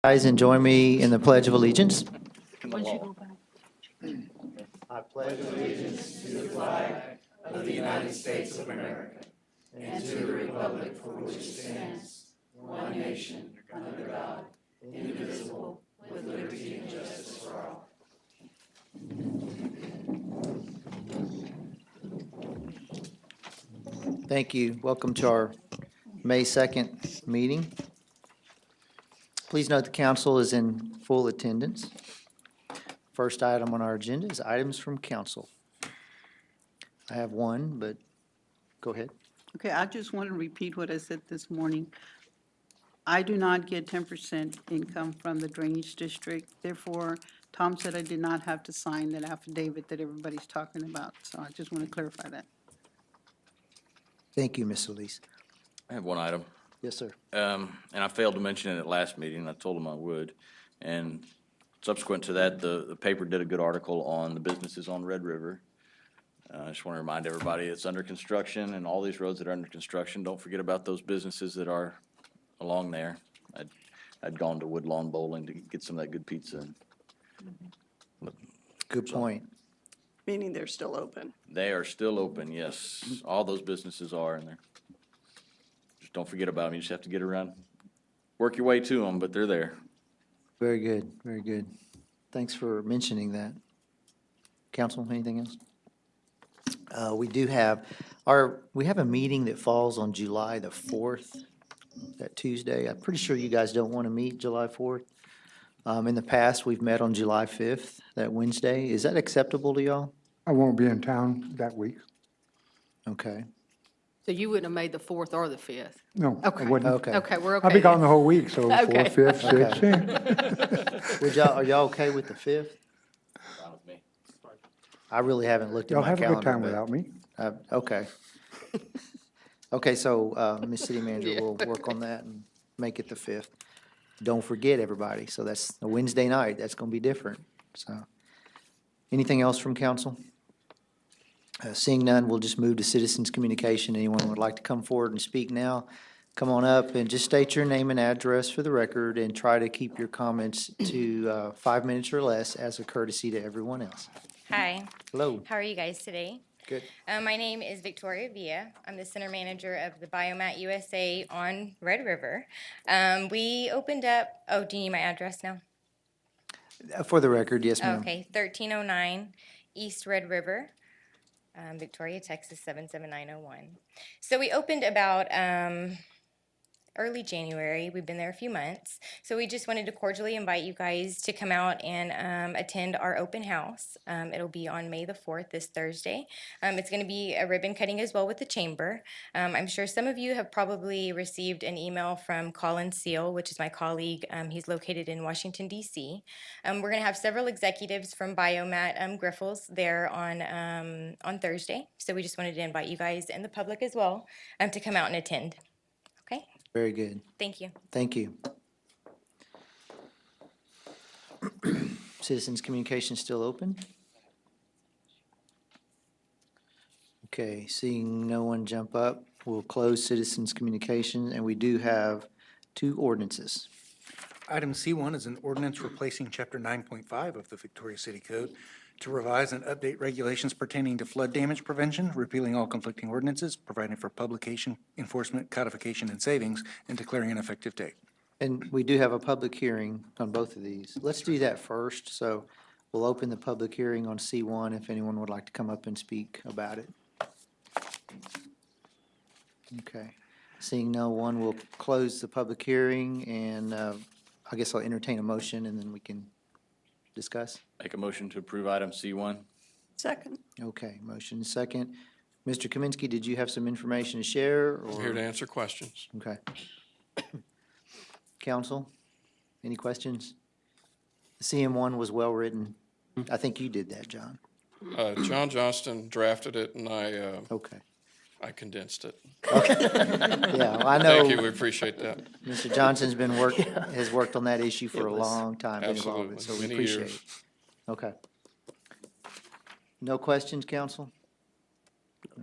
Rise and join me in the Pledge of Allegiance. I pledge Thank you. Welcome to our May 2nd meeting. Please note the council is in full attendance. First item on our agenda is items from council. I have one, but go ahead. Okay, I just want to repeat what I said this morning. I do not get 10% income from the drainage district. Therefore, Tom said I did not have to sign that affidavit that everybody's talking about. So I just want to clarify that. Thank you, Ms. Solis. I have one item, Yes, sir. and I failed to mention it at last meeting. I told them I would. And subsequent to that, the paper did a good article on the businesses on Red River. I just want to remind everybody it's under construction, and all these roads that are under construction, don't forget about those businesses that are along there. I'd gone to Woodlawn Bowling to get some of that good pizza. Good point. Meaning they're still open. They are still open, yes. All those businesses are in there. Just don't forget about them. You just have to get around, work your way to them, but they're there. Very good, very good. Thanks for mentioning that. Council, anything else? We do have we have a meeting that falls on July the 4th, that Tuesday. I'm pretty sure you guys don't want to meet July 4th. In the past, we've met on July 5th, that Wednesday. Is that acceptable to y'all? I won't be in town that week. Okay. So you wouldn't have made the 4th or the 5th? No, I Okay. wouldn't. Okay. Okay, we're okay. I'll be gone the whole week, so Okay. 4th, 5th, 6th, yeah. Are y'all okay with the 5th? Fine with me. I really haven't looked at Y'all my have a calendar. good time but- without me. Okay. Okay, so, Ms. City Manager, Yeah. we'll work on that and make it the 5th. Don't forget, everybody, so that's a Wednesday night, that's gonna be different, so. Anything else from council? Seeing none, we'll just move to citizens' communication. Anyone who would like to come forward and speak now, come on up and just state your name and address for the record and try to keep your comments to 5 minutes or less as a courtesy to everyone else. Hi, Hello. how are you guys today? Good. My name is Victoria Villa. I'm the center manager of the Biomat USA on Red River. We opened up, do you need my address now? For the record, yes, ma'am. Okay, 1309 East Red River, Victoria, Texas 77901. So we opened about early January. We've been there a few months. So we just wanted to cordially invite you guys to come out and attend our open house. It'll be on May the 4th, this Thursday. It's going to be a ribbon cutting as well with the chamber. I'm sure some of you have probably received an email from Colin Seal, which is my colleague. He's located in Washington, D.C. We're going to have several executives from Biomat Griffles there on Thursday. So we just wanted to invite you guys and the public as well to come out and attend. Okay? Very good. Thank you. Thank you. Citizens' communication still open? Okay, seeing no one jump up, we'll close citizens' communication, and we do have 2 ordinances. Item C1 is an ordinance replacing Chapter 9.5 of the Victoria City Code to revise and update regulations pertaining to flood damage prevention, repealing all conflicting ordinances, providing for publication, enforcement, codification, and savings, and declaring an effective date. And we do have a public hearing on both of these. Let's do that first, so we'll open the public hearing on C1 if anyone would like to come up and speak about it. Okay, seeing no one, we'll close the public hearing, and I guess I'll entertain a motion, and then we can discuss. Make a motion to approve item C1. Second. Okay, motion second. Mr. Kaminsky, did you have some information to share? I'm here to answer questions. Okay. Council, any questions? The CM1 was well-written. I think you did that, John. John Johnston drafted it, and Okay. I condensed it. Yeah, well, I Thank you, know we appreciate that. Mr. Johnson's has worked on that issue for a long time, been involved with it, so we Absolutely, many appreciate years. it. Okay. No questions, council?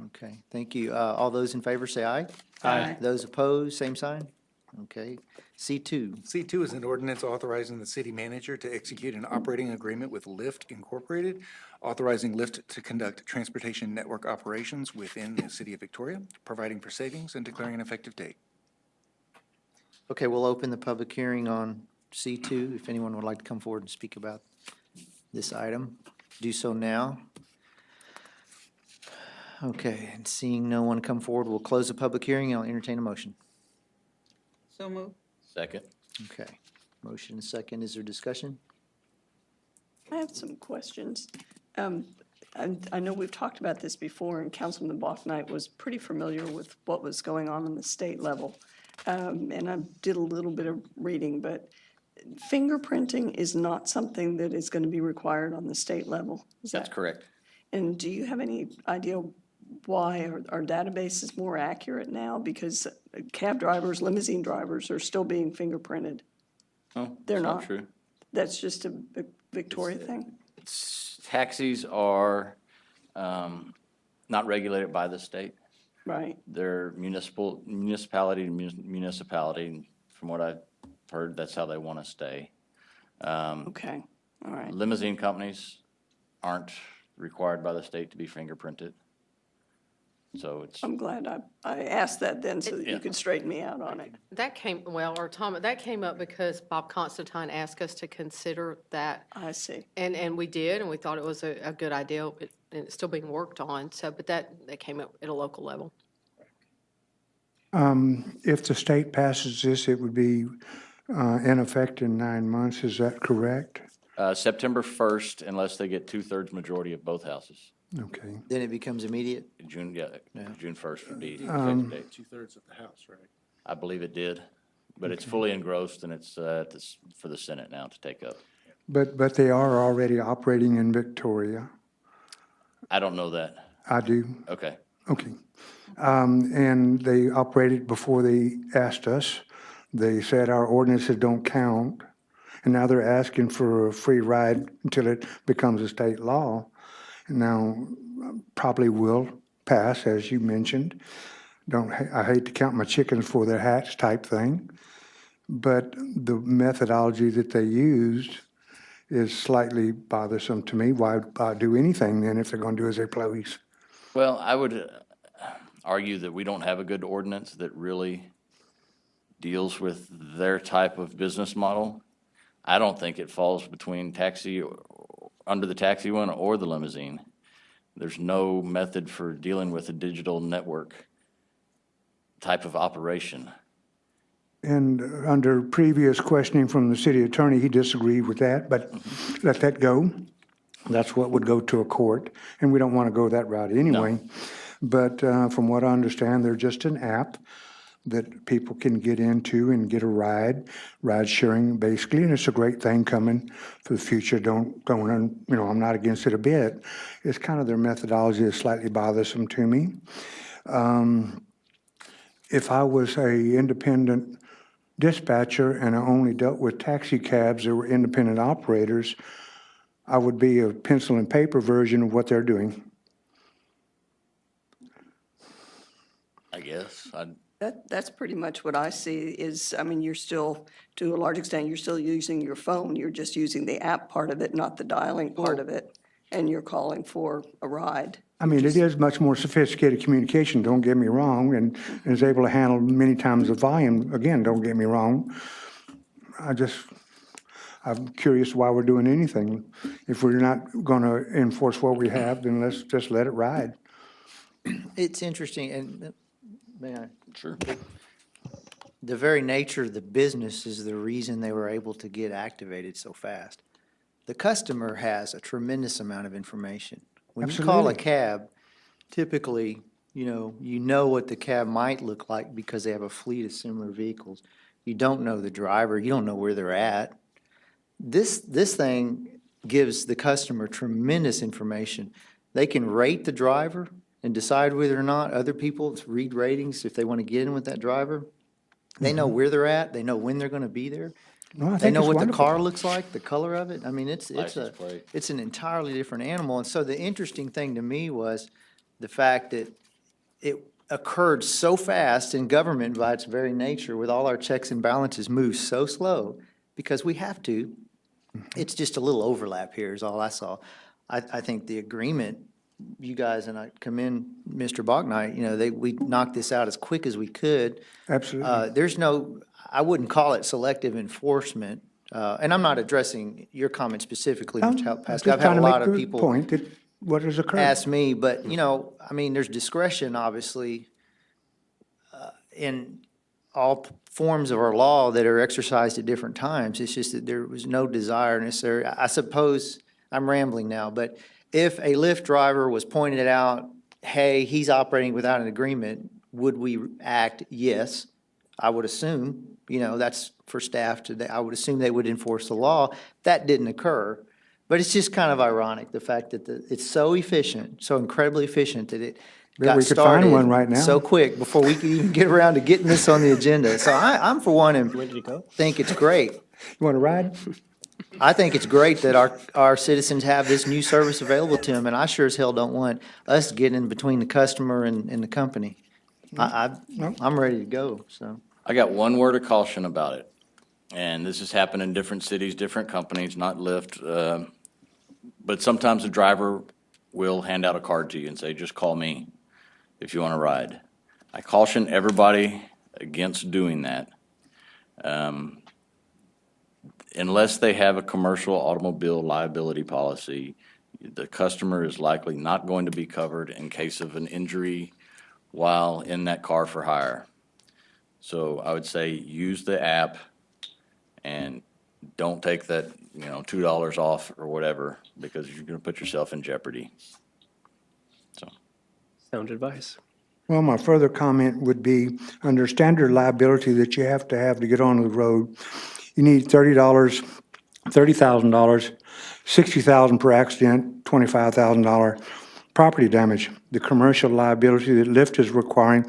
Okay, thank you. All those in favor say aye. Aye. Those opposed, same sign? Okay. C2, C2 is an ordinance authorizing the city manager to execute an operating agreement with Lyft Incorporated, authorizing Lyft to conduct transportation network operations within the city of Victoria, providing for savings and declaring an effective date. okay, we'll open the public hearing on C2. If anyone would like to come forward and speak about this item, do so now. Okay, and seeing no one come forward, we'll close the public hearing. I'll entertain a motion. So move. Second. Okay, motion and second. Is there discussion? I have some questions. I know we've talked about this before, and Councilman Bachnight was pretty familiar with what was going on the state level. And I did a little bit of reading, but fingerprinting is not something that is going to be required on the state level. Is That's that? correct. And do you have any idea why our database is more accurate now? Because cab drivers, limousine drivers are still being fingerprinted. Oh, They're it's not? true. That's just a Victoria thing? Taxis are not regulated by the state. Right. They're municipality to municipality. And from what I've heard, that's how they want to stay. Okay, all right. Limousine companies aren't required by the state to be fingerprinted. So it's, I'm glad I asked that then so that Yeah. you could straighten me out on it. That came, well, or Tom, that came up because Bob Constantine asked us to consider that. I see. And we did, and we thought it was a good idea, and it's still being worked on, so, but that came up at a local level. If the state passes this, it would be in effect in 9 months, is that correct? September 1st, unless they get 2/3 majority of both houses. Okay. Then it becomes immediate? June 1st would be the Um, effective date. 2/3 of the House, right? I believe it did, but it's fully engrossed and it's for the Senate now to take up. But they are already operating in Victoria. I don't know that. I do. Okay. Okay. And they operated before they asked us. They said our ordinances don't count. And now they're asking for a free ride until it becomes a state law. Now, probably will pass, as you mentioned. I hate to count my chickens for their hats type thing. But the methodology that they used is slightly bothersome to me. Why do anything then if they're going to do as they please? Well, I would argue that we don't have a good ordinance that really deals with their type of business model. I don't think it falls between under the taxi one or the limousine. There's no method for dealing with a digital network type of operation. And under previous questioning from the city attorney, he disagreed with that, but let that go. That's what would go to a court, and we don't want to go that route anyway. But from what I understand, they're just an app that people can get into and get a ride sharing basically, and it's a great thing coming for the future. I'm not against it a bit. It's kind of their methodology is slightly bothersome to me. If I was a independent dispatcher and I only dealt with taxi cabs that were independent operators, I would be a pencil and paper version of what they're doing. I guess. That's pretty much what I see is, I mean, you're still, to a large extent, you're still using your phone. You're just using the app part of it, not the dialing part of it. And you're calling for a ride. I mean, it is much more sophisticated communication, don't get me wrong, and is able to handle many times the volume, again, don't get me wrong. I'm curious why we're doing anything. If we're not going to enforce what we have, then let's just let it ride. It's interesting, and may I? Sure. The very nature of the business is the reason they were able to get activated so fast. The customer has a tremendous amount of information. When you call a Absolutely. cab, typically, you know what the cab might look like because they have a fleet of similar vehicles. You don't know the driver, you don't know where they're at. This thing gives the customer tremendous information. They can rate the driver and decide whether or not other people read ratings if they want to get in with that driver. They know where they're at, they know when they're going to be there. No, I They think know it's what the wonderful. car looks like, the color of it. I mean, it's License plate. it's an entirely different animal. And so the interesting thing to me was the fact that occurred so fast, and government by its very nature, with all our checks and balances, moves so slow because we have to. It's just a little overlap here is all I saw. I think the agreement, you guys, and I commend Mr. Bachnight, we knocked this out as quick as we could. Absolutely. There's no, I wouldn't call it selective enforcement. And I'm not addressing your comment specifically, Mr. I'm Pascal. just I've had trying a to lot make of the people point that what has occurred. ask me, but, there's discretion, obviously, in all forms of our law that are exercised at different times. It's just that there was no desire necessary. I suppose, I'm rambling now, but if a Lyft driver was pointed out, hey, he's operating without an agreement, would we act? Yes, I would assume. That's for staff I would assume they would enforce the law. That didn't occur. But it's just kind of ironic, the fact that it's so efficient, so incredibly efficient that it Yeah, got we could find started one right now. so quick before we could even get around to getting this on the agenda. So I'm for one, and think it's great. You want to ride? I think it's great that our citizens have this new service available to them, and I sure as hell don't want us getting in between the customer and the company. I'm ready to go, so. I got one word of caution about it, and this has happened in different cities, different companies, not Lyft, but sometimes the driver will hand out a card to you and say, just call me if you want to ride. I caution everybody against doing that. Unless they have a commercial automobile liability policy, the customer is likely not going to be covered in case of an injury while in that car for hire. So I would say use the app and don't take that, $2 off or whatever, because you're going to put yourself in jeopardy. So. Sound advice. Well, my further comment would be, under standard liability that you have to get on the road, you need $30,000, $60,000 per accident, $25,000 property damage. The commercial liability that Lyft is requiring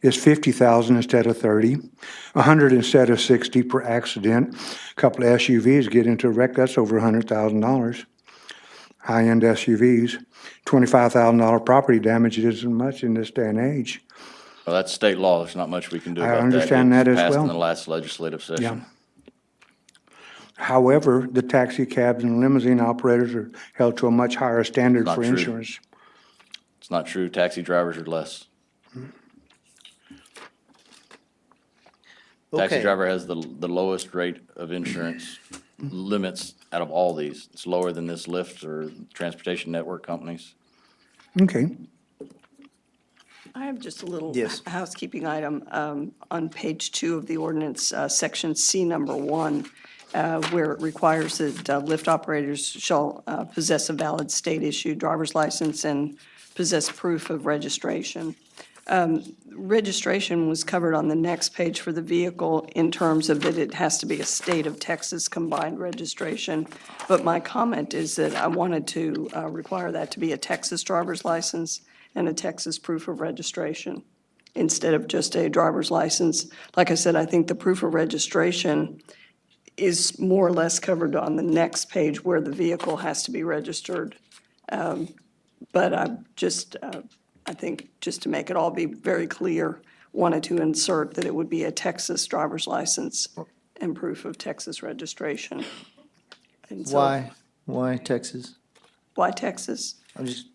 is $50,000 instead of $30,000, $100,000 instead of $60,000 per accident. A couple of SUVs get into a wreck, that's over $100,000. High-end SUVs, $25,000 property damage isn't much in this day and age. Well, that's state law. There's not much we can do I about that. understand that It was as passed in well. the last legislative Yeah. session. However, the taxi cabs and limousine operators are held to a much higher standard Not for true. insurance. It's not true. Taxi drivers are less. Taxi Okay. driver has the lowest rate of insurance limits out of all these. It's lower than this Lyft or transportation network companies. Okay. I have just a little Yes. housekeeping item on page 2 of the ordinance, section C number 1, where it requires that Lyft operators shall possess a valid state-issued driver's license and possess proof of registration. Registration was covered on the next page for the vehicle in terms of that it has to be a state of Texas combined registration. But my comment is that I wanted to require that to be a Texas driver's license and a Texas proof of registration instead of just a driver's license. Like I said, I think the proof of registration is more or less covered on the next page where the vehicle has to be registered. But I think just to make it all be very clear, wanted to insert that it would be a Texas driver's license and proof of Texas registration. And so- Why Texas? Why Texas? I'm just,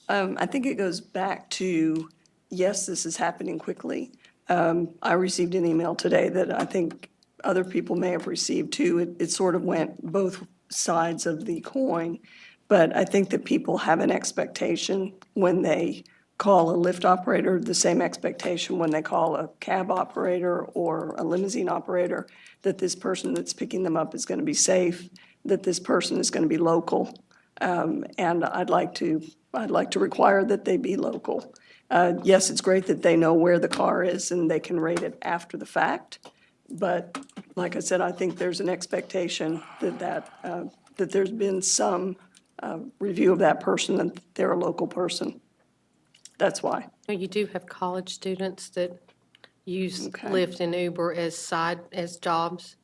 I think it goes back to, yes, this is happening quickly. I received an email today that I think other people may have received too. It sort of went both sides of the coin. But I think that people have an expectation when they call a Lyft operator, the same expectation when they call a cab operator or a limousine operator, that this person that's picking them up is going to be safe, that this person is going to be local. And I'd like to require that they be local. Yes, it's great that they know where the car is and they can rate it after the fact. But like I said, I think there's an expectation that there's been some review of that person, and they're a local person. That's why. You do have college students that use Okay. Lyft and Uber as jobs.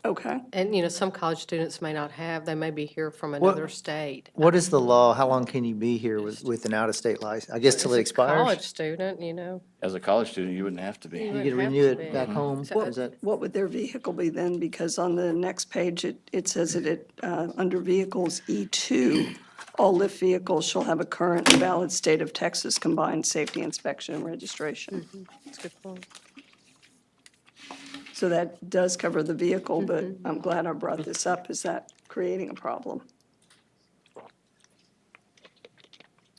Okay. And some college students may not have, they may be here from another state. What is the law? How long can you be here with an out-of-state license? I guess till it As a expires? college student, As a college student, you wouldn't have to be. you You wouldn't get to have renew to it be. back home? So, Is that? What would their vehicle be then? Because on the next page, it says that under vehicles E2, all lift vehicles shall have a current and valid state of Texas combined safety inspection and registration. That's a good point. So that does cover the vehicle, but I'm glad I brought this up. Is that creating a problem?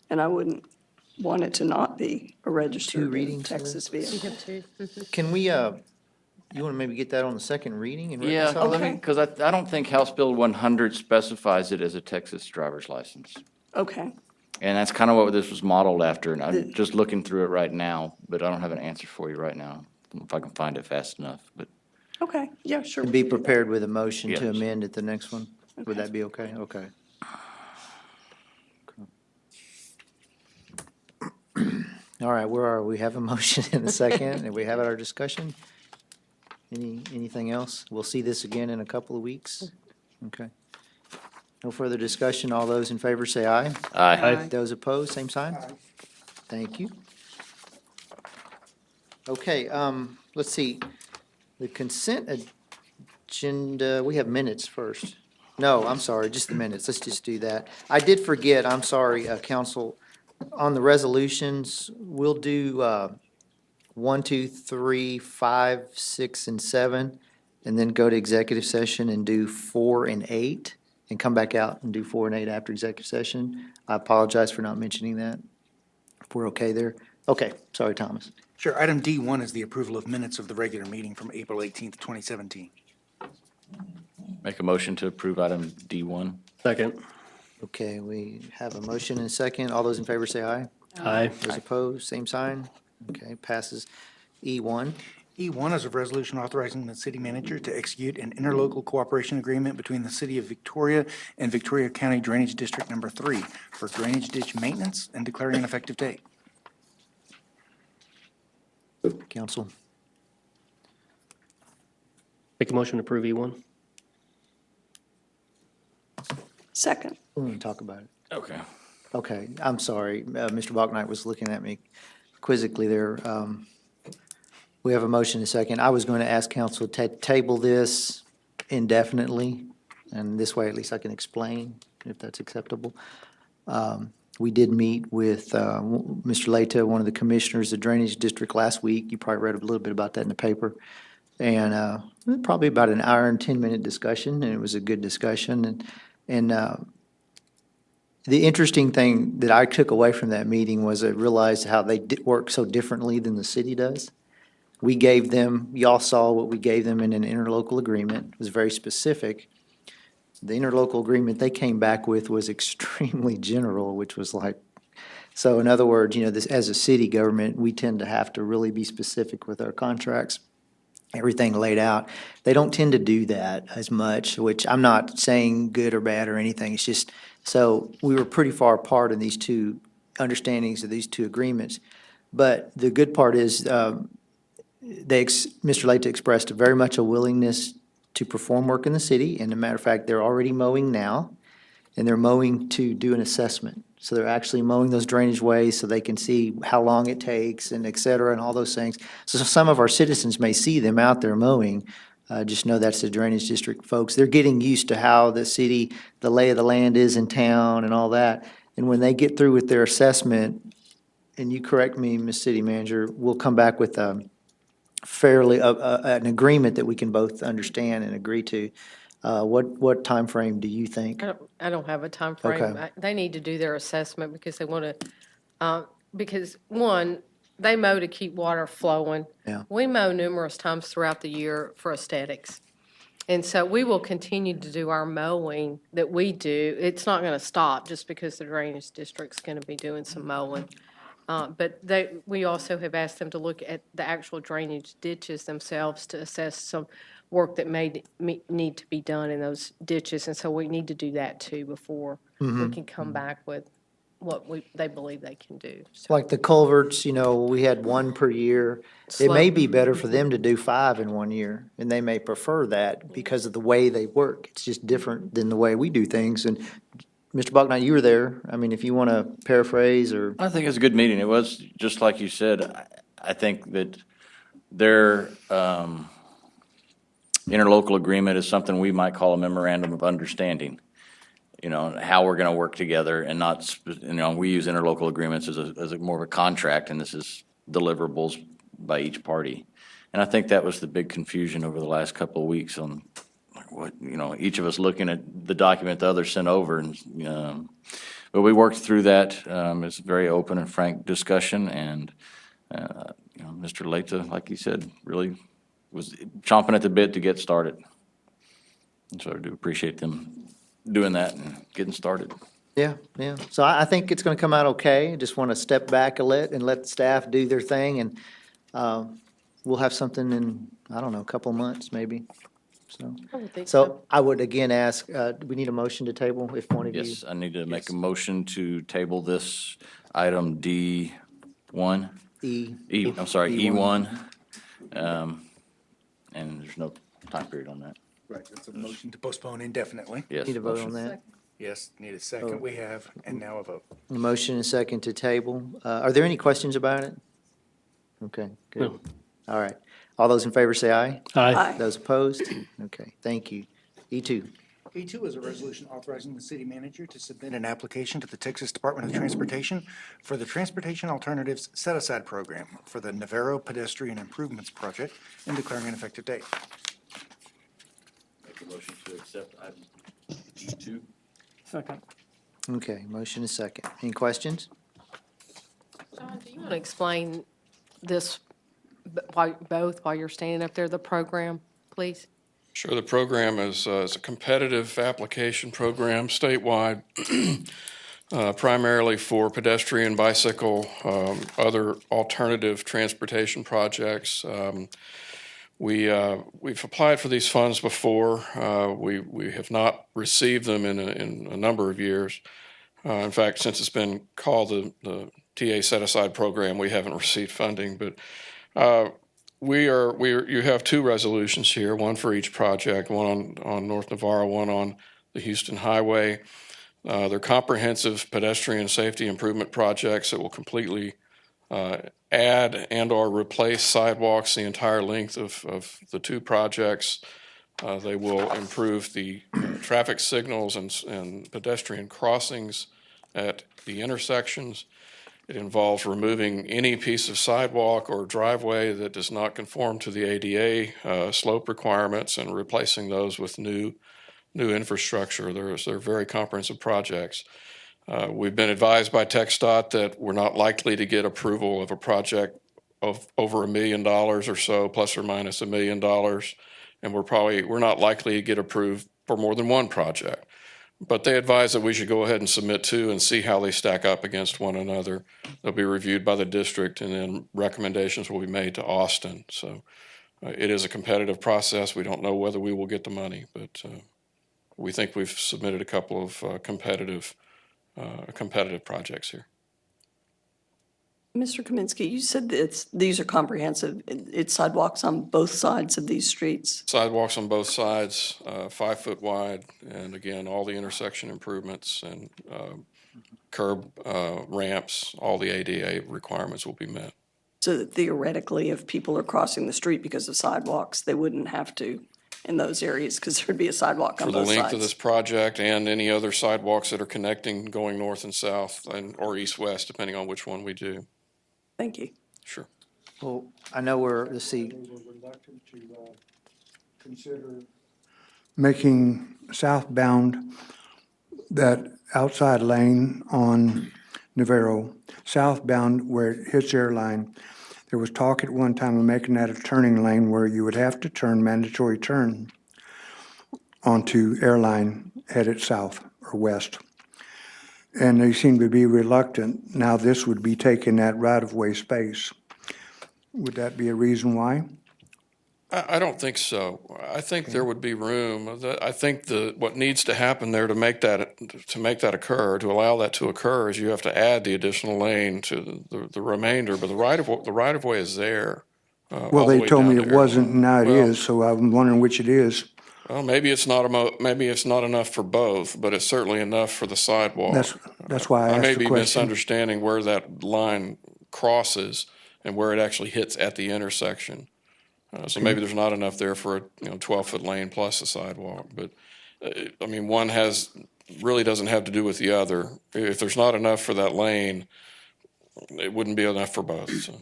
And I wouldn't want it to not be a registered readings for Texas You vehicle. have two. Can we, you want to maybe get that on the second reading and Yeah, reconcile that? Okay. because I don't think House Bill 100 specifies it as a Texas driver's license. Okay, And that's kind of what this was modeled after, and I'm The- just looking through it right now, but I don't have an answer for you right now, if I can find it fast enough, but. okay, yeah, sure. And we be can do that. prepared with a motion to Yes. amend at the next one? Would Okay. that be okay? Okay. All right, where are we? We have a motion in a second, and we have our discussion. Anything else? We'll see this again in a couple of weeks. Okay. No further discussion. All those in favor say aye. Aye. Those opposed, same sign? Thank you. Okay, let's see. The consent agenda, we have minutes first. No, I'm sorry, just the minutes. Let's just do that. I did forget, I'm sorry, council, on the resolutions, we'll do 1, 2, 3, 5, 6, and 7, and then go to executive session and do 4 and 8, and come back out and do 4 and 8 after executive session. I apologize for not mentioning that. If we're okay there. Okay, sorry, Thomas. Sure. Item D1 is the approval of minutes of the regular meeting from April 18th, 2017. Make a motion to approve item D1. Second. Okay, we have a motion and a second. All those in favor say aye. Aye. Those opposed, same sign. Okay, passes. E1, E1 is a resolution authorizing the city manager to execute an interlocal cooperation agreement between the city of Victoria and Victoria County Drainage District Number 3 for drainage ditch maintenance and declaring an effective date. council. Make a motion to approve E1. Second, We want to talk about it. Okay. Okay, I'm sorry. Mr. Bachnight was looking at me quizzically there. We have a motion and a second. I was going to ask council to table this indefinitely, and this way at least I can explain if that's acceptable. We did meet with Mr. Leta, one of the commissioners of the Drainage District last week. You probably read a little bit about that in the paper. And probably about an hour and 10-minute discussion, and it was a good discussion. And the interesting thing that I took away from that meeting was I realized how they work so differently than the city does. We gave them, y'all saw what we gave them in an interlocal agreement. It was very specific. The interlocal agreement they came back with was extremely general, which was like, so in other words, this, as a city government, we tend to have to really be specific with our contracts, everything laid out. They don't tend to do that as much, which I'm not saying good or bad or anything. It's just, so we were pretty far apart in these two understandings of these two agreements. But the good part is, Mr. Leta expressed very much a willingness to perform work in the city. And as a matter of fact, they're already mowing now, and they're mowing to do an assessment. So they're actually mowing those drainage ways so they can see how long it takes and et cetera and all those things. So some of our citizens may see them out there mowing. Just know that's the drainage district folks. They're getting used to how the city, the lay of the land is in town and all that. And when they get through with their assessment, and you correct me, Ms. City Manager, we'll come back with fairly, an agreement that we can both understand and agree to. What timeframe do you think? I don't have a timeframe. Okay. They need to do their assessment because they want to, because one, they mow to keep water flowing. Yeah. We mow numerous times throughout the year for aesthetics. And so we will continue to do our mowing that we do. It's not going to stop just because the drainage district's going to be doing some mowing. But we also have asked them to look at the actual drainage ditches themselves to assess some work that may need to be done in those ditches. And so we need to do that too before we can come back with they believe they can do. So, Like the culverts, we had one per year. It may be better for them to do 5 in 1 year, and they may prefer that because of the way they work. It's just different than the way we do things. And Mr. Bucknight, you were there. I mean, if you want to paraphrase or, I think it's a good meeting. It was, just like you said, I think that their interlocal agreement is something we might call a memorandum of understanding. How we're going to work together and not, we use interlocal agreements as a more of a contract, and this is deliverables by each party. And I think that was the big confusion over the last couple of weeks on like what, each of us looking at the document the other sent over. And, but we worked through that. It's a very open and frank discussion. And, Mr. Leta, like you said, really was chomping at the bit to get started. And so I do appreciate them doing that and getting started. yeah. So I think it's going to come out okay. I just want to step back and let staff do their thing. And we'll have something in, I don't know, a couple of months maybe. I would think So I would again ask, do we need a motion to table if one of you? Yes, I need to make a motion to table this item D1. I'm sorry, E1. And there's no time period on that. Right, that's a motion to postpone indefinitely. Yes. Need a vote motion. on that? Yes, need a second. We have, and now a vote. A motion and a second to table. Are there any questions about it? Okay, good. No. All right. All those in favor say aye. Aye. Those opposed? Okay, thank you. E2. E2 is a resolution authorizing the city manager to submit an application to the Texas Department of Transportation for the Transportation Alternatives Set-Aside Program for the Navarro Pedestrian Improvements Project and declaring an effective date. Make a motion to accept item E2. Second. Okay, motion and second. Any questions? John, do you want to explain this while you're standing up there, the program, please? Sure, the program is a competitive application program statewide, primarily for pedestrian, bicycle, other alternative transportation projects. We've applied for these funds before. We have not received them in a number of years. In fact, since it's been called the TA Set-Aside Program, we haven't received funding. But you have two resolutions here, one for each project, one on North Navarro, one on the Houston Highway. They're comprehensive pedestrian safety improvement projects that will completely add and/or replace sidewalks the entire length of the two projects. They will improve the traffic signals and pedestrian crossings at the intersections. It involves removing any piece of sidewalk or driveway that does not conform to the ADA slope requirements and replacing those with new infrastructure. They're very comprehensive projects. We've been advised by TxDOT that we're not likely to get approval of a project of over $1 million or so, plus or minus $1 million, and we're not likely to get approved for more than one project. But they advise that we should go ahead and submit two and see how they stack up against one another. They'll be reviewed by the district, and then recommendations will be made to Austin. So it is a competitive process. We don't know whether we will get the money, but we think we've submitted a couple of competitive projects here. Mr. Kaminsky, you said that these are comprehensive. It's sidewalks on both sides of these streets. Sidewalks on both sides, 5 foot wide, and again, all the intersection improvements and curb ramps, all the ADA requirements will be met. So that theoretically, if people are crossing the street because of sidewalks, they wouldn't have to in those areas because there'd be a sidewalk on For the both length of this sides. project and any other sidewalks that are connecting going north and south or east-west, depending on which one we do. Thank you. Sure. Well, I know let's see, Reluctant to consider making southbound that outside lane on Navarro, southbound where it hits Airline. There was talk at one time of making that a turning lane where you would have to turn, mandatory turn onto Airline headed south or west. And they seem to be reluctant. Now this would be taking that right-of-way space. Would that be a reason why? I don't think so. I think there would be room. I think what needs to happen there to make that occur, to allow that to occur, is you have to add the additional lane to the remainder, but the right of way is there. Well, all the they way told down me to it wasn't, Airline. now it Well, is, so I'm wondering which it is. Well, maybe it's not maybe it's not enough for both, but it's certainly enough for the sidewalk. That's why I I may asked the be question. misunderstanding where that line crosses and where it actually hits at the intersection. So maybe there's not enough there for a 12-foot lane plus a sidewalk. But I mean, one really doesn't have to do with the other. If there's not enough for that lane, it wouldn't be enough for both. So,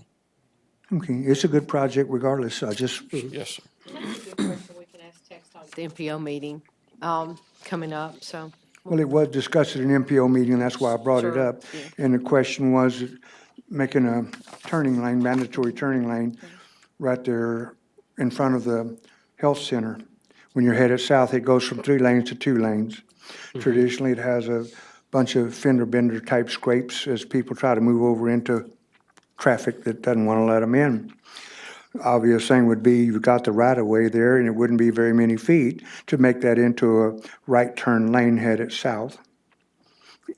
Okay, it's a good project regardless. I just, yes, sir. Good question we can ask text on the MPO meeting coming up, so. well, it was discussed at an MPO meeting, that's why I brought it Sure, up. yeah. And the question was making a turning lane, mandatory turning lane, right there in front of the health center. When you're headed south, it goes from 3 lanes to 2 lanes. Traditionally, it has a bunch of fender bender type scrapes as people try to move over into traffic that doesn't want to let them in. Obvious thing would be you've got the right of way there, and it wouldn't be very many feet to make that into a right turn lane headed south.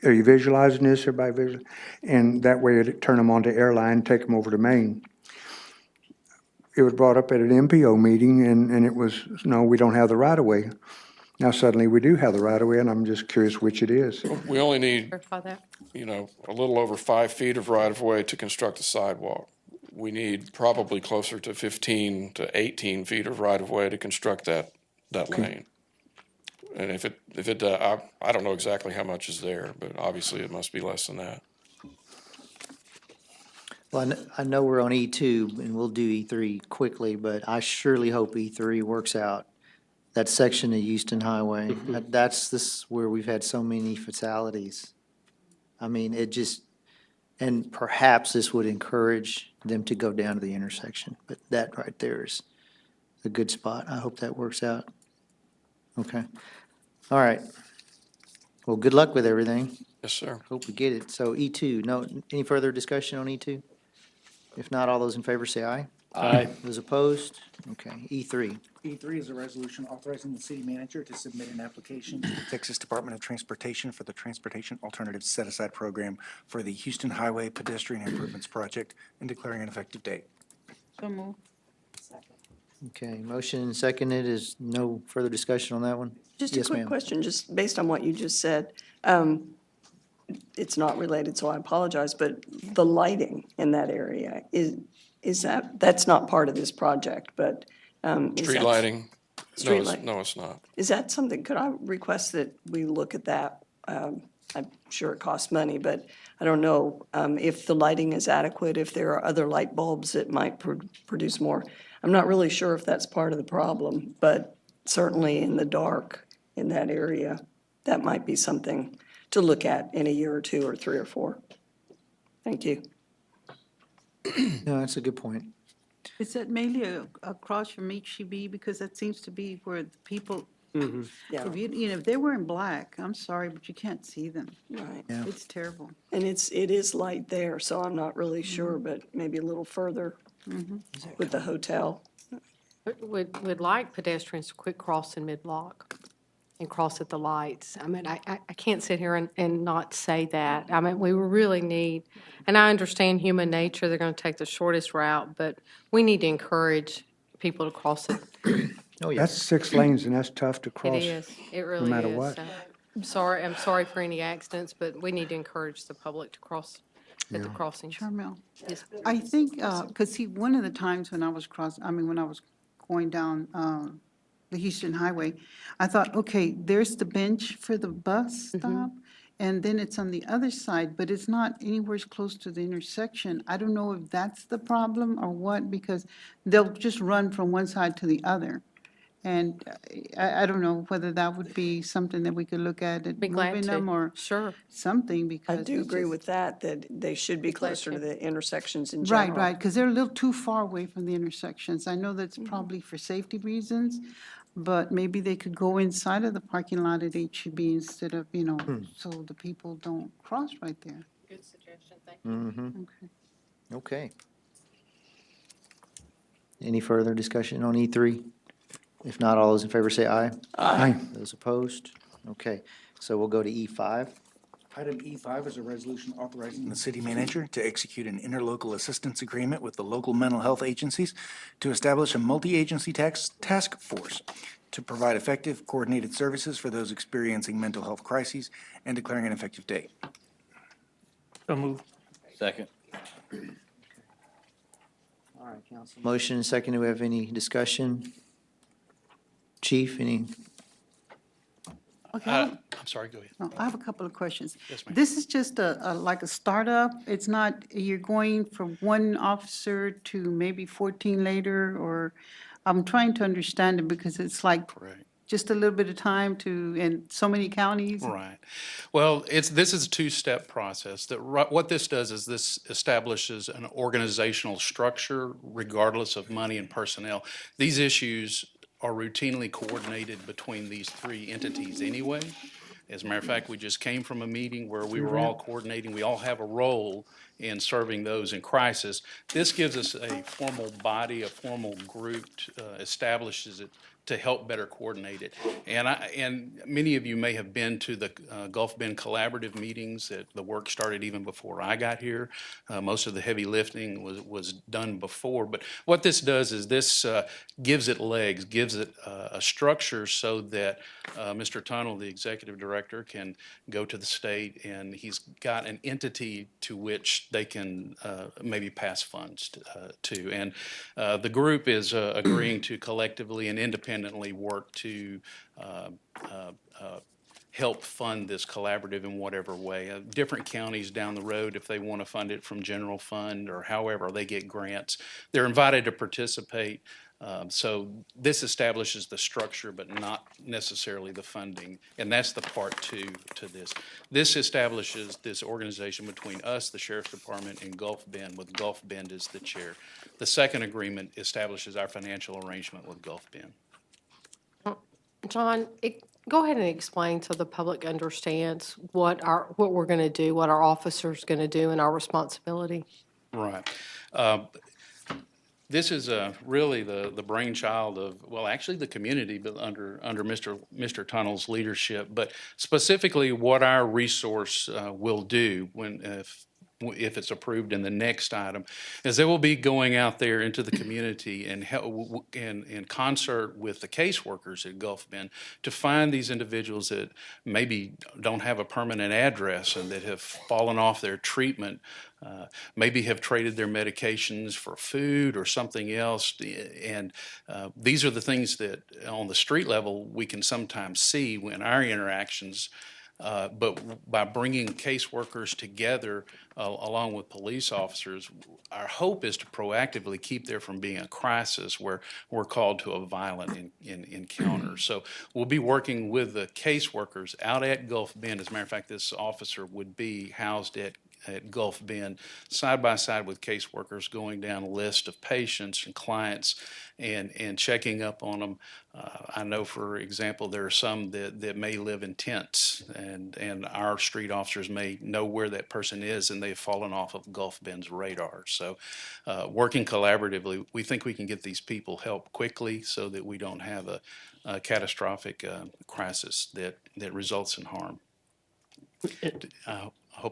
Are you visualizing this, everybody visual? And that way it'd turn them onto Airline, take them over to Maine. It was brought up at an MPO meeting, and it was, no, we don't have the right of way. Now suddenly we do have the right of way, and I'm just curious which it is. We only need, Verify that. a little over 5 feet of right of way to construct a sidewalk. We need probably closer to 15 to 18 feet of right of way to construct that lane. And I don't know exactly how much is there, but obviously it must be less than that. Well, I know we're on E2 and we'll do E3 quickly, but I surely hope E3 works out. That section of Houston Highway, this is where we've had so many fatalities. I mean, and perhaps this would encourage them to go down to the intersection, but that right there is a good spot. I hope that works out. Okay. All right. Well, good luck with everything. Yes, sir. Hope we get it. So E2, any further discussion on E2? If not, all those in favor say aye. Aye. Those opposed? Okay, E3. E3 is a resolution authorizing the city manager to submit an application to the Texas Department of Transportation for the Transportation Alternatives Set-Aside Program for the Houston Highway Pedestrian Improvements Project and declaring an effective date. So move. Okay, motion and seconded. Is no further discussion on that one? Just a Yes, quick ma'am. question, just based on what you just said. It's not related, so I apologize, but the lighting in that area, that's not part of this project, but. Is Street that- lighting? Street lighting. No, it's not. Is that something, could I request that we look at that? I'm sure it costs money, but I don't know if the lighting is adequate, if there are other light bulbs that might produce more. I'm not really sure if that's part of the problem, but certainly in the dark in that area, that might be something to look at in a year or 2 or 3 or 4. Thank you. No, that's a good point. Is that mainly across from HEB? Because that seems to be where the people, Yeah, if if they were in black, I'm sorry, but you can't see them. right. Yeah. It's terrible. And it is light there, so I'm not really sure, but maybe a little further with the hotel. We'd like pedestrians to quit crossing mid-block and cross at the lights. I mean, I can't sit here and not say that. I mean, we really need, and I understand human nature, they're going to take the shortest route, but we need to encourage people to cross it. Oh, yeah. That's 6 lanes, and that's tough to It cross. is, it really is. matter what. So, I'm sorry for any accidents, but we need to encourage the public to cross at the crossings. Charmel, Yes. I think, because see, one of the times when I was when I was going down the Houston Highway, I thought, okay, there's the bench for the bus stop, and then it's on the other side, but it's not anywhere close to the intersection. I don't know if that's the problem or what, because they'll just run from one side to the other. And I don't know whether that would be something that we could look at Be glad moving to. them or Sure. something, because. I do it's agree just- with that they should be glad closer to to. the intersections in Right, general. right, because they're a little too far away from the intersections. I know that's probably for safety reasons, but maybe they could go inside of the parking lot at HEB instead of, so the people don't cross right there. Good suggestion, thank you. Okay. Okay. Any further discussion on E3? If not, all those in favor say aye. Aye. Those opposed? Okay, so we'll go to E5. Item E5 is a resolution authorizing the city manager to execute an interlocal assistance agreement with the local mental health agencies to establish a multi-agency task force to provide effective coordinated services for those experiencing mental health crises and declaring an effective date. So move. Second. All right, council. Motion and second. Do we have any discussion? Chief, any? Okay, I'm sorry, go ahead. no, I have a couple of questions. Yes, ma'am. This is just like a startup? It's not, you're going from one officer to maybe 14 later, or, I'm trying to understand it because it's like Correct. just a little bit of time to, in so many counties? Right. Well, this is a two-step process. What this does is this establishes an organizational structure regardless of money and personnel. These issues are routinely coordinated between these three entities anyway. As a matter of fact, we just came from a meeting where we were all coordinating. We all have a role in serving those in crisis. This gives us a formal body, a formal group, establishes it to help better coordinate it. And many of you may have been to the Gulf Bend Collaborative meetings. That the work started even before I got here. Most of the heavy lifting was done before. But what this does is this gives it legs, gives it a structure so that Mr. Tunnell, the executive director, can go to the state and he's got an entity to which they can maybe pass funds to. And the group is agreeing to collectively and independently work to help fund this collaborative in whatever way. Different counties down the road, if they want to fund it from general fund or however they get grants, they're invited to participate. So this establishes the structure, but not necessarily the funding. And that's the part two to this. This establishes this organization between us, the Sheriff's Department, and Gulf Bend, with Gulf Bend as the chair. The second agreement establishes our financial arrangement with Gulf Bend. John, go ahead and explain so the public understands what we're going to do, what our officer's going to do, and our responsibility. Right. This is really the brainchild of, well, actually the community, but under Mr. Tunnell's leadership. But specifically, what our resource will do if it's approved in the next item, is they will be going out there into the community and help in concert with the caseworkers at Gulf Bend to find these individuals that maybe don't have a permanent address and that have fallen off their treatment, maybe have traded their medications for food or something else. And these are the things that on the street level we can sometimes see when our interactions. But by bringing caseworkers together along with police officers, our hope is to proactively keep there from being a crisis where we're called to a violent encounter. So we'll be working with the caseworkers out at Gulf Bend. As a matter of fact, this officer would be housed at Gulf Bend, side by side with caseworkers, going down a list of patients and clients and checking up on them. I know, for example, there are some that may live in tents, and our street officers may know where that person is, and they've fallen off of Gulf Bend's radar. So working collaboratively, we think we can get these people help quickly so that we don't have a catastrophic crisis that results in harm.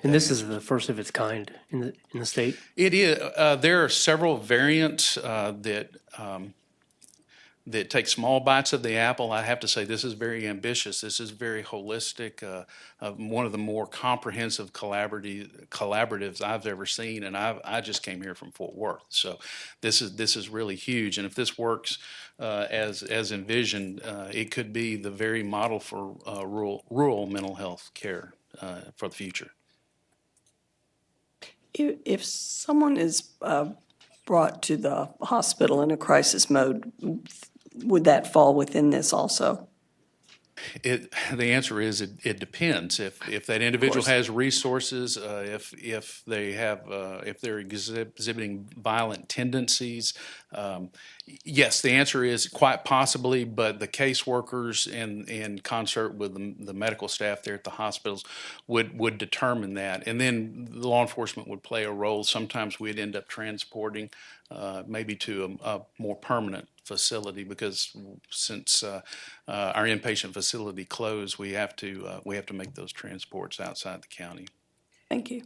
And this is the first of its kind in the state? It is. There are several variants that take small bites of the apple. I have to say this is very ambitious. This is very holistic, one of the more comprehensive collaboratives I've ever seen, and I just came here from Fort Worth. So this is really huge, and if this works as envisioned, it could be the very model for rural mental health care for the future. If someone is brought to the hospital in a crisis mode, would that fall within this also? The answer is it depends. If that individual has resources, if they have, if they're exhibiting violent tendencies, yes, the answer is quite possibly, but the caseworkers in concert with the medical staff there at the hospitals would determine that. And then the law enforcement would play a role. Sometimes we'd end up transporting maybe to a more permanent facility because since our inpatient facility closed, we have to make those transports outside the county. Thank you.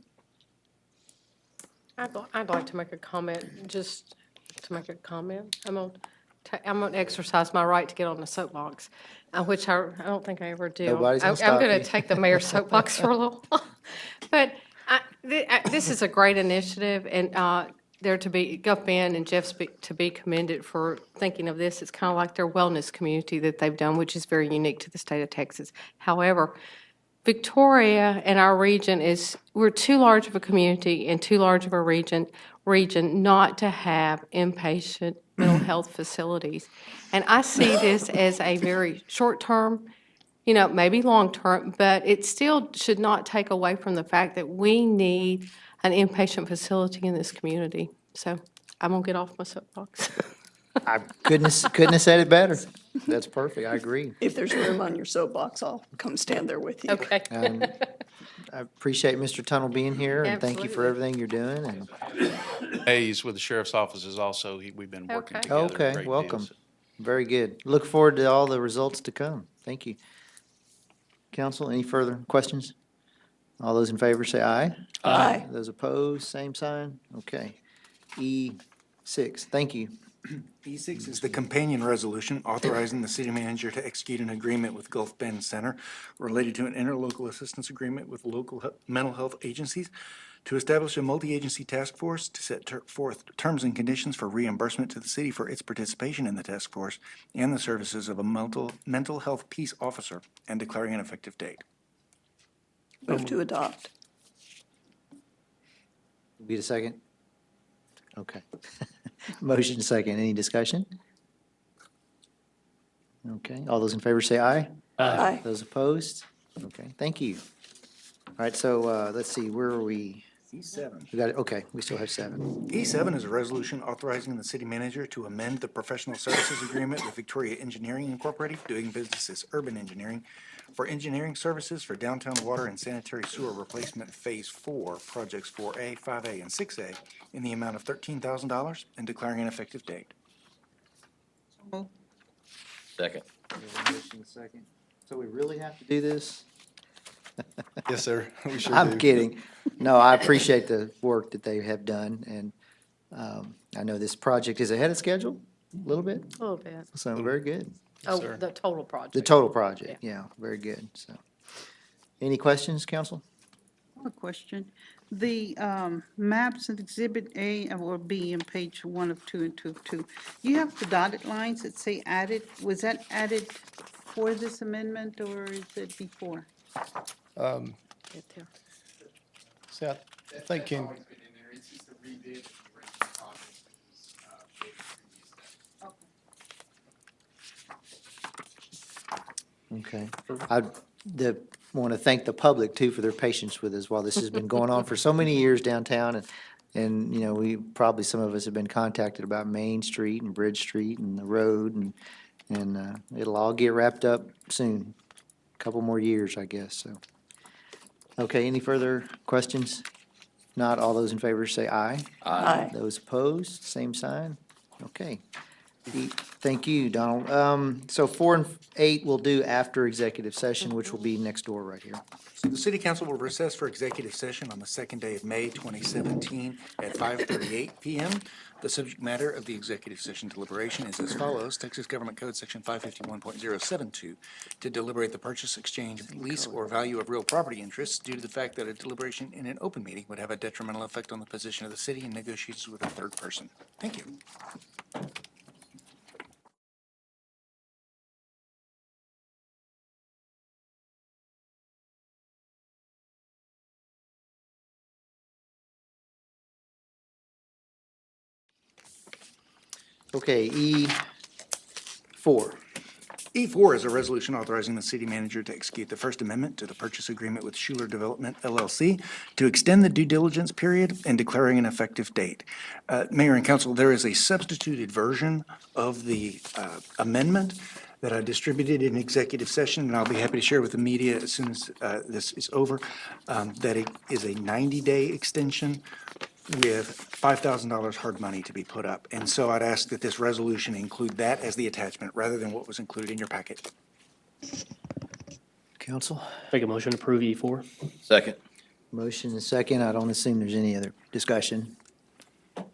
I'd like to make a comment, just to make a comment. I'm going to exercise my right to get on the soapbox, which I don't think I ever do. Nobody's gonna I'm stop going you. to take the mayor's soapbox for a little while. But this is a great initiative, and they're to be, Gulf Bend and Jeff to be commended for thinking of this. It's kind of like their wellness community that they've done, which is very unique to the state of Texas. However, Victoria and our region we're too large of a community and too large of a region not to have inpatient mental health facilities. And I see this as a very short-term, maybe long-term, but it still should not take away from the fact that we need an inpatient facility in this community. So I'm going to get off my soapbox. I couldn't have said it better. That's perfect. I agree. If there's room on your soapbox, I'll come stand there with you. Okay. I appreciate Mr. Tunnel being here, and thank you for Absolutely. everything you're doing. And Hayes with the sheriff's office is also, we've been working Okay. together. a Okay, great deal, welcome. so. Very good. Look forward to all the results to come. Thank you. Council, any further questions? All those in favor say aye. Aye. Those opposed, same sign. Okay. E6, thank you. E6 is the companion resolution authorizing the city manager to execute an agreement with Gulf Bend Center related to an interlocal assistance agreement with local mental health agencies to establish a multi-agency task force to set forth terms and conditions for reimbursement to the city for its participation in the task force and the services of a mental health peace officer and declaring an effective date. Move to adopt. Be the second? Okay. Motion second. Any discussion? Okay. All those in favor say aye. Aye. Those opposed? Okay, thank you. All right, so let's see, where are we? E7. We got it, okay, we still have 7. E7 is a resolution authorizing the city manager to amend the professional services agreement with Victoria Engineering Incorporated, doing business as Urban Engineering, for engineering services for downtown water and sanitary sewer replacement Phase 4, Projects 4A, 5A, and 6A, in the amount of $13,000 and declaring an effective date. Second. Second. So we really have to do this? Yes, sir. We sure I'm do. kidding. No, I appreciate the work that they have done, and I know this project is ahead of schedule, a little bit, A little bit. so very good. Oh, sir. the total project. The total project, yeah, very good, so. Any questions, council? A question. The maps in Exhibit A or B in page 1 of 2 and 2 of 2, you have the dotted lines that say added. Was that added for this amendment or is it before? Get there. See, I think Ken, Okay. I want to thank the public, too, for their patience with us while this has been going on for so many years downtown. And, we, probably some of us have been contacted about Main Street and Bridge Street and the road, and it'll all get wrapped up soon. A couple more years, I guess, so. Okay, any further questions? Not all those in favor say aye. Aye. Those opposed, same sign. Okay. Thank you, Donald. So 4 and 8 we'll do after executive session, which will be next door right here. So the city council will recess for executive session on the second day of May 2017 at 5:38 PM. The subject matter of the executive session deliberation is as follows: Texas Government Code Section 551.072, to deliberate the purchase, exchange, lease, or value of real property interests due to the fact that a deliberation in an open meeting would have a detrimental effect on the position of the city in negotiations with a third person. Thank you. Okay, E4. E4 is a resolution authorizing the city manager to execute the First Amendment to the purchase agreement with Schuler Development LLC to extend the due diligence period and declaring an effective date. Mayor and council, there is a substituted version of the amendment that I distributed in executive session, and I'll be happy to share with the media as soon as this is over, that it is a 90-day extension with $5,000 hard money to be put up. And so I'd ask that this resolution include that as the attachment rather than what was included in your packet. Council, Make a motion to approve E4. Second. motion and second. I don't assume there's any other discussion.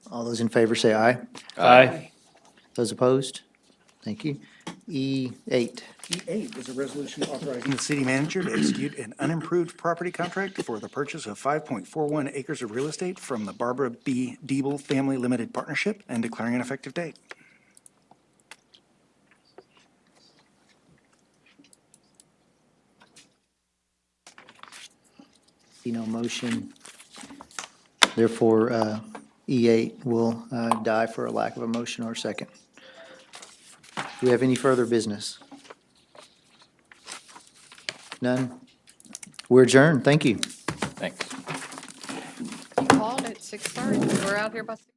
All those in favor say aye. Aye. Those opposed? Thank you. E8, E8 is a resolution authorizing the city manager to execute an unimproved property contract for the purchase of 5.41 acres of real estate from the Barbara B. Diebel Family Limited Partnership and declaring an effective date. see no motion. Therefore, E8 will die for a lack of a motion or a second. Do we have any further business? None? We're adjourned. Thank you. Thanks. You called at 6:30. We're out here by 6:00.